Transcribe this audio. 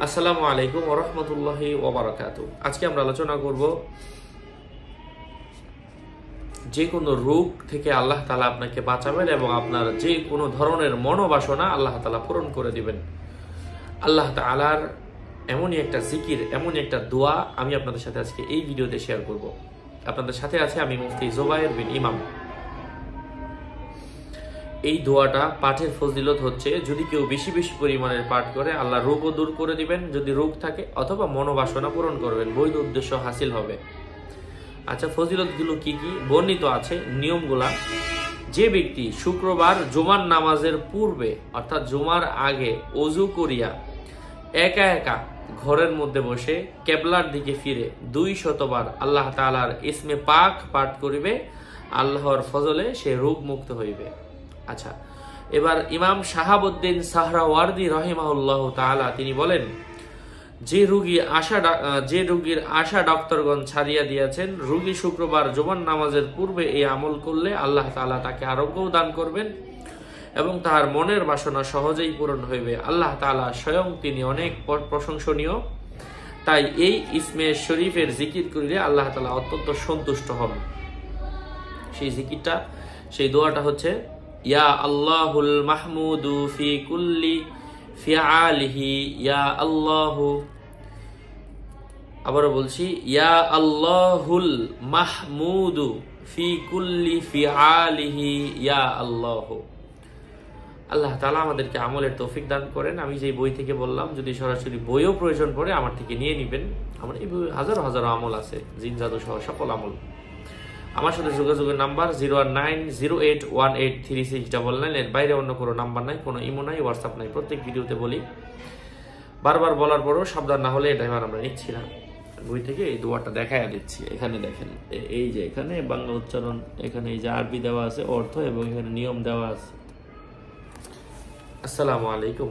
আসসালামু আলাইকুম ওয়া রাহমাতুল্লাহি ওয়া বারাকাতুহু। আজকে আমরা আলোচনা করব যে কোনো রোগ থেকে আল্লাহ তাআলা আপনাকে বাঁচাবেন এবং আপনার যে কোনো ধরনের মনোবাসনা আল্লাহ তাআলা পূরণ করে দিবেন। আল্লাহ তাআলার এমনই একটা জিকির, এমনই একটা দোয়া আমি আপনাদের সাথে আজকে এই ভিডিওতে শেয়ার করব। আপনাদের সাথে আছে আমি মুফতি জুবায়ের বিন ইমাম। এই দোয়াটা পাঠের ফজিলত হচ্ছে, যদি কেউ বেশি বেশি পরিমাণের পাঠ করে আল্লাহ রোগও দূর করে দিবেন যদি রোগ থাকে, অথবা মনোবাসনা পূরণ করবেন, বৈধ উদ্দেশ্য হাসিল হবে। আচ্ছা, ফজিলতগুলো কি কি বর্ণিত আছে, নিয়মগুলা। যে ব্যক্তি শুক্রবার জুমার নামাজের পূর্বে অর্থাৎ জুমার আগে ওযু করিয়া একা একা ঘরের মধ্যে বসে কেবলার দিকে ফিরে 200 বার আল্লাহ তাআলার ইসমে পাক পাঠ করিবে, আল্লাহর ফজলে সে রোগ মুক্ত হইবে। আচ্ছা, এবার ইমাম শাহাবুদ্দিন সাহরাওয়ার্দী রাহিমাহুল্লাহ তাআলা তিনি বলেন, যে রোগীর আশা ডক্টরগণ ছাড়িয়া দিয়েছেন, রোগী শুক্রবার জুমার নামাজের পূর্বে এই আমল করলে আল্লাহ তাআলা তাকে আরোগ্যও দান করবেন এবং তাহার মনের বাসনা সহজেই পূরণ হইবে। আল্লাহ তাআলা স্বয়ং তিনি অনেক প্রশংসনীয়, তাই এই ইসমে শরীফের জিকির করিলে আল্লাহ তাআলা অত্যন্ত সন্তুষ্ট হন। সেই জিকিরটা, সেই দোয়াটা হচ্ছে ইয়া আল্লাহুল মাহমুদু ফি কুল্লি ফিআলিহি, ইয়া আল্লাহু, আবারও বলছি, ইয়া আল্লাহুল মাহমুদু ফি কুল্লি ফিআলিহি, ইয়া আল্লাহু। আল্লাহ তাআলা আমাদেরকে আমলের তৌফিক দান করেন। আমি যে বই থেকে বললাম, যদি সরাসরি বইও প্রয়োজন পড়ে আমার থেকে নিয়ে নেবেন। আমার এই বই হাজারো হাজারো আমল আছে, জিন জাদু সহ সকল আমল। আমার সাথে যোগাযোগের নাম্বার 01908183699। এর বাইরে অন্য কোনো নাম্বার নাই, কোনো ইমো নাই, হোয়াটসঅ্যাপ নাই। প্রত্যেক ভিডিওতে বলি, বারবার বলার পরও সাবধান না হলে এটা আমরা নিচ্ছি না। বই থেকে এই দোয়াটা দেখায় দিচ্ছি। এখানে দেখেন, এই যে এখানে বাংলা উচ্চারণ, এখানে এই যে আরবি দেওয়া আছে অর্থ, এবং এখানে নিয়ম দেওয়া আছে। আসসালামু আলাইকুম।